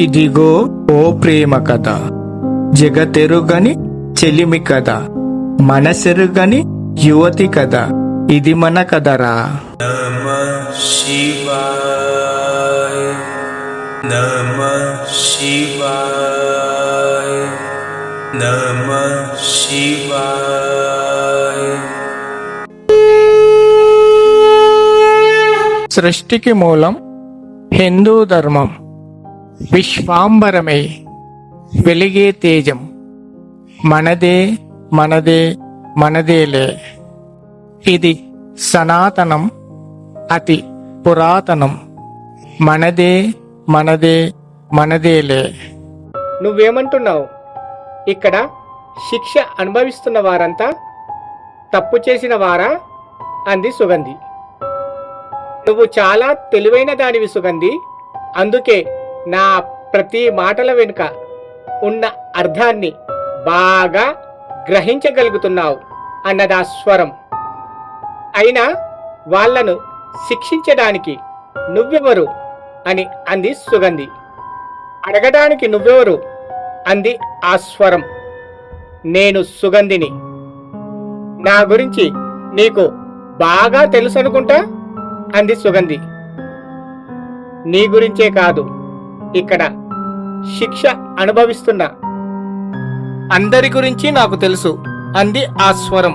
ఇదిగో ఓ ప్రేమ కథ, జగతెరుగని చెలిమి కథ, మనసెరుగని యువతి కథ, ఇది మన కథరా. శివాయ శివాయ శివాయ. సృష్టికి మూలం హిందూ ధర్మం. విశ్వాంబరమై వెలిగే తేజం మనదే మనదే మనదేలే. ఇది సనాతనం, అతి పురాతనం. మనదే మనదే మనదేలే. నువ్వేమంటున్నావు? ఇక్కడ శిక్ష అనుభవిస్తున్న వారంతా తప్పు చేసిన వారా? అంది సుగంధి. నువ్వు చాలా తెలివైన దానివి సుగంధి, అందుకే నా ప్రతి మాటల వెనుక ఉన్న అర్థాన్ని బాగా గ్రహించగలుగుతున్నావు అన్నదా స్వరం. అయినా వాళ్లను శిక్షించడానికి నువ్వెవరు అని అంది సుగంధి. అడగడానికి నువ్వెవరు అంది ఆ స్వరం. నేను సుగంధిని. నా గురించి నీకు బాగా తెలుసనుకుంటా అంది సుగంధి. నీ గురించే కాదు, ఇక్కడ శిక్ష అనుభవిస్తున్న అందరి గురించి నాకు తెలుసు అంది ఆ స్వరం.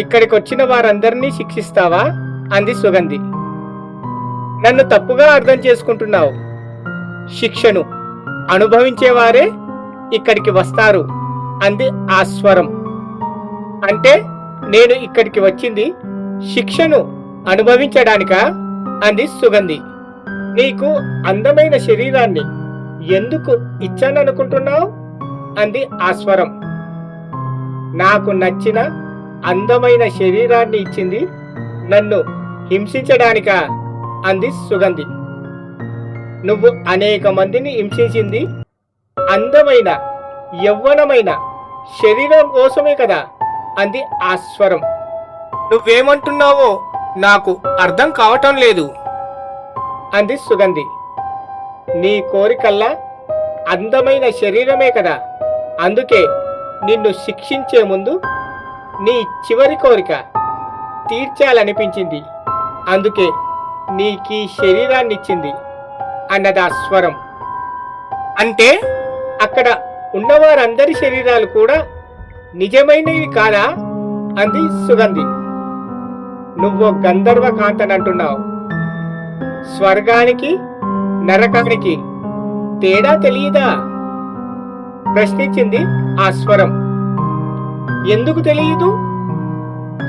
ఇక్కడికి వచ్చిన వారందరినీ శిక్షిస్తావా అంది సుగంధి. నన్ను తప్పుగా అర్థం చేసుకుంటున్నావు. శిక్షను అనుభవించేవారే ఇక్కడికి వస్తారు అంది ఆ స్వరం. అంటే నేను ఇక్కడికి వచ్చింది శిక్షను అనుభవించడానికా అంది సుగంధి. నీకు అందమైన శరీరాన్ని ఎందుకు ఇచ్చాననుకుంటున్నావు అంది ఆ స్వరం. నాకు నచ్చిన అందమైన శరీరాన్ని ఇచ్చింది నన్ను హింసించడానికా అంది సుగంధి. నువ్వు అనేక మందిని హింసించింది అందమైన యవ్వనమైన శరీరం కోసమే కదా అంది ఆ స్వరం. నువ్వేమంటున్నావో నాకు అర్థం కావటం లేదు అంది సుగంధి. నీ కోరికల్లా అందమైన శరీరమే కదా, అందుకే నిన్ను శిక్షించే ముందు నీ చివరి కోరిక తీర్చాలనిపించింది, అందుకే నీకీ శరీరాన్నిచ్చింది అన్నదా స్వరం. అంటే అక్కడ ఉన్నవారందరి శరీరాలు కూడా నిజమైనవి కాదా అంది సుగంధి. నువ్వు గంధర్వ కాంతనంటున్నావు. స్వర్గానికి నరకానికి తేడా తెలియదా ప్రశ్నించింది ఆ స్వరం. ఎందుకు తెలియదు?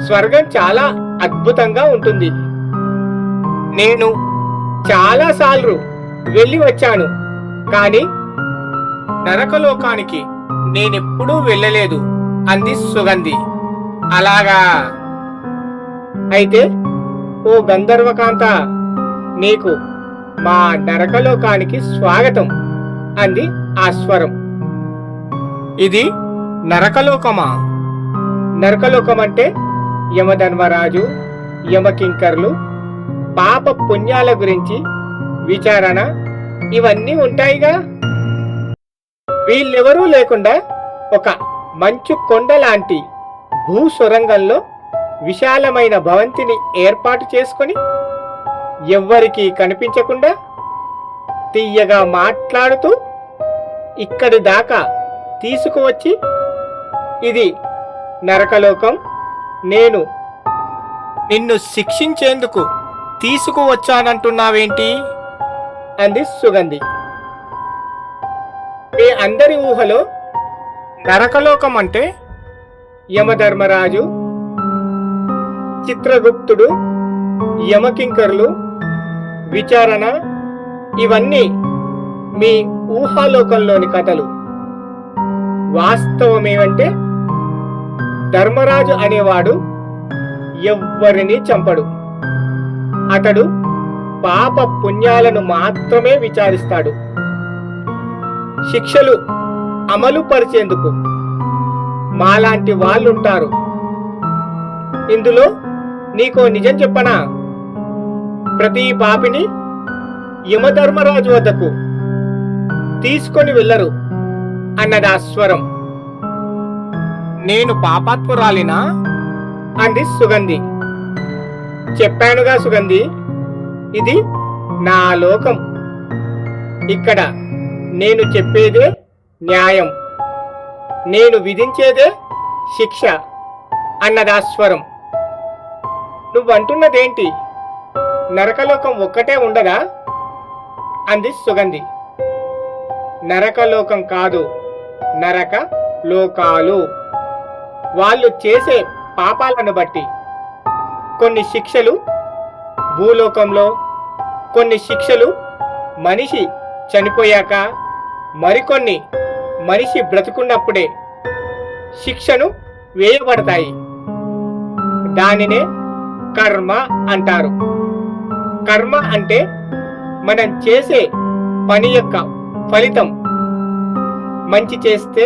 స్వర్గం చాలా అద్భుతంగా ఉంటుంది. నేను చాలాసార్లు వెళ్ళి వచ్చాను, కానీ నరకలోకానికి నేనెప్పుడూ వెళ్ళలేదు అంది సుగంధి. అలాగా? అయితే ఓ గంధర్వకాంత, నీకు మా నరకలోకానికి స్వాగతం అంది ఆ స్వరం. ఇది నరకలోకమా? నరకలోకం అంటే యమధర్మరాజు, యమకింకర్లు, పాప పుణ్యాల గురించి విచారణ ఇవన్నీ ఉంటాయిగా. వీళ్ళెవరూ లేకుండా ఒక మంచు కొండ లాంటి భూసొరంగంలో విశాలమైన భవంతిని ఏర్పాటు చేసుకొని ఎవ్వరికీ కనిపించకుండా తీయగా మాట్లాడుతూ ఇక్కడి దాకా తీసుకువచ్చి ఇది నరకలోకం, నేను నిన్ను శిక్షించేందుకు తీసుకువచ్చానంటున్నావేంటి అంది సుగంధి. మీ అందరి ఊహలో నరకలోకం అంటే యమధర్మరాజు, చిత్రగుప్తుడు, యమకింకర్లు, విచారణ ఇవన్నీ మీ ఊహాలోకంలోని కథలు. వాస్తవమేమంటే ధర్మరాజు అనేవాడు ఎవ్వరినీ చంపడు. అతడు పాప పుణ్యాలను మాత్రమే విచారిస్తాడు. శిక్షలు అమలు పరిచేందుకు మాలాంటి వాళ్ళుంటారు. ఇందులో నీకో నిజం చెప్పనా? ప్రతి పాపిని యమధర్మరాజు వద్దకు తీసుకొని వెళ్ళరు అన్నదా స్వరం. నేను పాపాత్మురాలినా? అంది సుగంధి. చెప్పానుగా సుగంధి, ఇది నా లోకం. ఇక్కడ నేను చెప్పేదే న్యాయం, నేను విధించేదే శిక్ష అన్నదా స్వరం. నువ్వంటున్నదేంటి? నరకలోకం ఒక్కటే ఉండదా? అంది సుగంధి. నరకలోకం కాదు, నరక లోకాలు. వాళ్ళు చేసే పాపాలను బట్టి కొన్ని శిక్షలు భూలోకంలో, కొన్ని శిక్షలు మనిషి చనిపోయాక, మరికొన్ని మనిషి బ్రతుకున్నప్పుడే శిక్షను వేయబడతాయి. దానినే కర్మ అంటారు. కర్మ అంటే మనం చేసే పని యొక్క ఫలితం. మంచి చేస్తే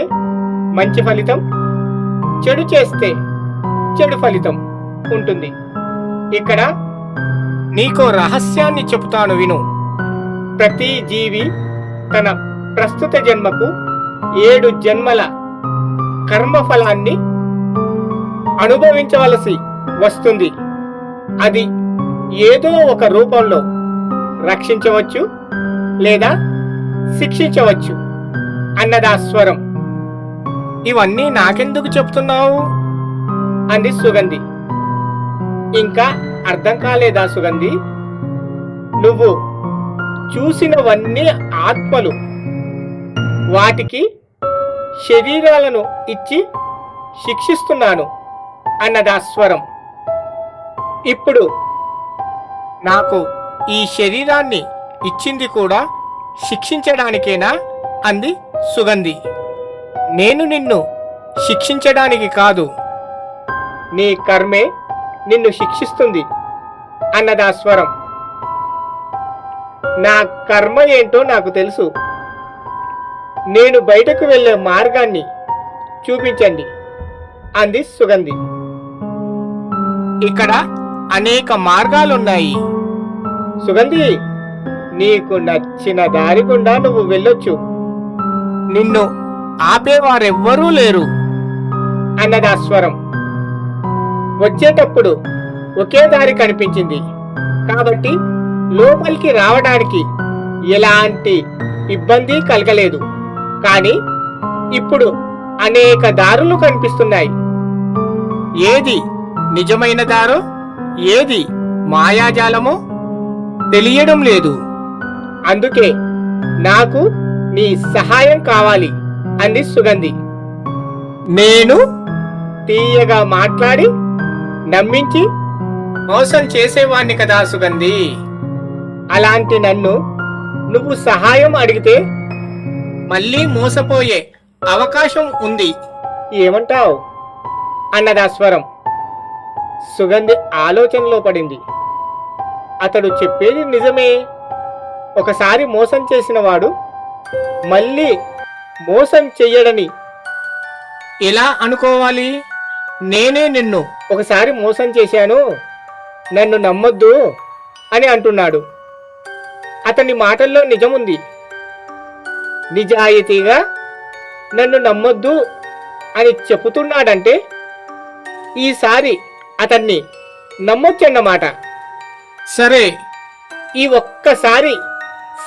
మంచి ఫలితం, చెడు చేస్తే చెడు ఫలితం ఉంటుంది. ఇక్కడ నీకో రహస్యాన్ని చెబుతాను విను. ప్రతి జీవి తన ప్రస్తుత జన్మకు 7 జన్మల కర్మఫలాన్ని అనుభవించవలసి వస్తుంది. అది ఏదో ఒక రూపంలో రక్షించవచ్చు లేదా శిక్షించవచ్చు అన్నదా స్వరం. ఇవన్నీ నాకెందుకు చెప్తున్నావు? అంది సుగంధి. ఇంకా అర్థం కాలేదా సుగంధి? నువ్వు చూసినవన్నీ ఆత్మలు. వాటికి శరీరాలను ఇచ్చి శిక్షిస్తున్నాను అన్నదా స్వరం. ఇప్పుడు నాకు ఈ శరీరాన్ని ఇచ్చింది కూడా శిక్షించడానికేనా? అంది సుగంధి. నేను నిన్ను శిక్షించడానికి కాదు. నీ కర్మే నిన్ను శిక్షిస్తుంది అన్నదా స్వరం. నా కర్మ ఏంటో నాకు తెలుసు. నేను బయటకు వెళ్ళే మార్గాన్ని చూపించండి అంది సుగంధి. ఇక్కడ అనేక మార్గాలున్నాయి. సుగంధి, నీకు నచ్చిన దారి గుండా నువ్వు వెళ్ళొచ్చు. నిన్ను ఆపేవారెవ్వరూ లేరు అన్నదా స్వరం. వచ్చేటప్పుడు ఒకే దారి కనిపించింది కాబట్టి లోపలికి రావడానికి ఎలాంటి ఇబ్బంది కలగలేదు. కానీ ఇప్పుడు అనేక దారులు కనిపిస్తున్నాయి. ఏది నిజమైన దారో ఏది మాయాజాలమో తెలియడం లేదు. అందుకే నాకు నీ సహాయం కావాలి అంది సుగంధి. నేను తీయగా మాట్లాడి నమ్మించి మోసం చేసేవాణ్ణి కదా సుగంధి. అలాంటి నన్ను నువ్వు సహాయం అడిగితే మళ్ళీ మోసపోయే అవకాశం ఉంది. ఏమంటావు అన్నదా స్వరం. సుగంధి ఆలోచనలో పడింది. అతడు చెప్పేది నిజమే. ఒకసారి మోసం చేసిన వాడు మళ్ళీ మోసం చెయ్యడని ఎలా అనుకోవాలి? నేనే నిన్ను ఒకసారి మోసం చేశాను, నన్ను నమ్మొద్దు అని అంటున్నాడు. అతని మాటల్లో నిజముంది. నిజాయితీగా నన్ను నమ్మొద్దు అని చెబుతున్నాడంటే ఈసారి అతన్ని నమ్మొచ్చన్నమాట. సరే, ఈ ఒక్కసారి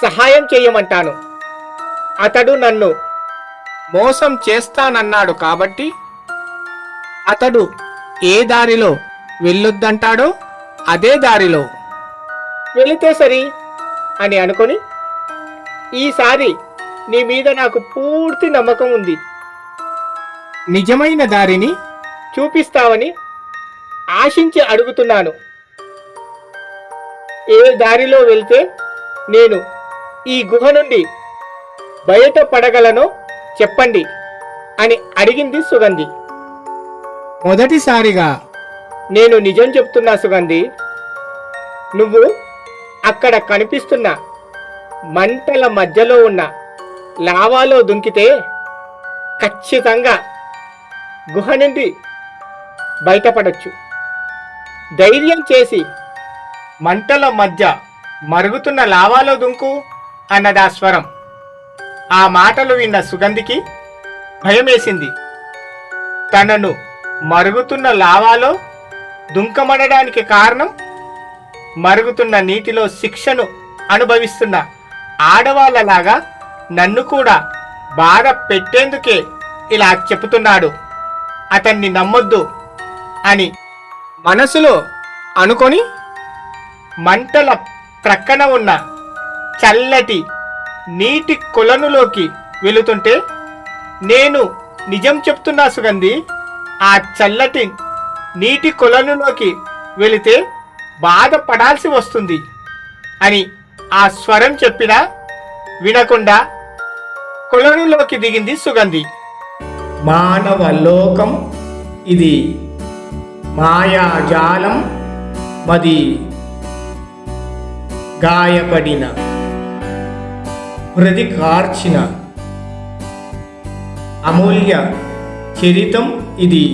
సహాయం చేయమంటాను. అతడు నన్ను మోసం చేస్తానన్నాడు కాబట్టి అతడు ఏ దారిలో వెళ్ళొద్దంటాడో అదే దారిలో వెళితే సరి అని అనుకొని, ఈసారి నీ మీద నాకు పూర్తి నమ్మకం ఉంది, నిజమైన దారిని చూపిస్తావని ఆశించి అడుగుతున్నాను. ఏ దారిలో వెళ్తే నేను ఈ గుహ నుండి బయట పడగలనో చెప్పండి అని అడిగింది సుగంధి. మొదటిసారిగా నేను నిజం చెప్తున్నా సుగంధి. నువ్వు అక్కడ కనిపిస్తున్న మంటల మధ్యలో ఉన్న లావాలో దుంకితే ఖచ్చితంగా గుహ నుండి బయటపడొచ్చు. ధైర్యం చేసి మంటల మధ్య మరుగుతున్న లావాలో దుంకు అన్నదా స్వరం. ఆ మాటలు విన్న సుగంధికి భయమేసింది. తనను మరుగుతున్న లావాలో దుంకమనడానికి కారణం మరుగుతున్న నీటిలో శిక్షను అనుభవిస్తున్న ఆడవాళ్ళలాగా నన్ను కూడా బాధ పెట్టేందుకే ఇలా చెబుతున్నాడు, అతన్ని నమ్మొద్దు అని మనసులో అనుకొని మంటల ప్రక్కన ఉన్న చల్లటి నీటి కొలనులోకి వెళుతుంటే, నేను నిజం చెప్తున్నా సుగంధి, ఆ చల్లటి నీటి కొలనులోకి వెళితే బాధపడాల్సి వస్తుంది అని ఆ స్వరం చెప్పినా వినకుండా కొలనులోకి దిగింది సుగంధి. మానవ లోకం ఇది మాయాజాలం మది గాయపడిన హృది కార్చిన అమూల్య చరితం ఇది.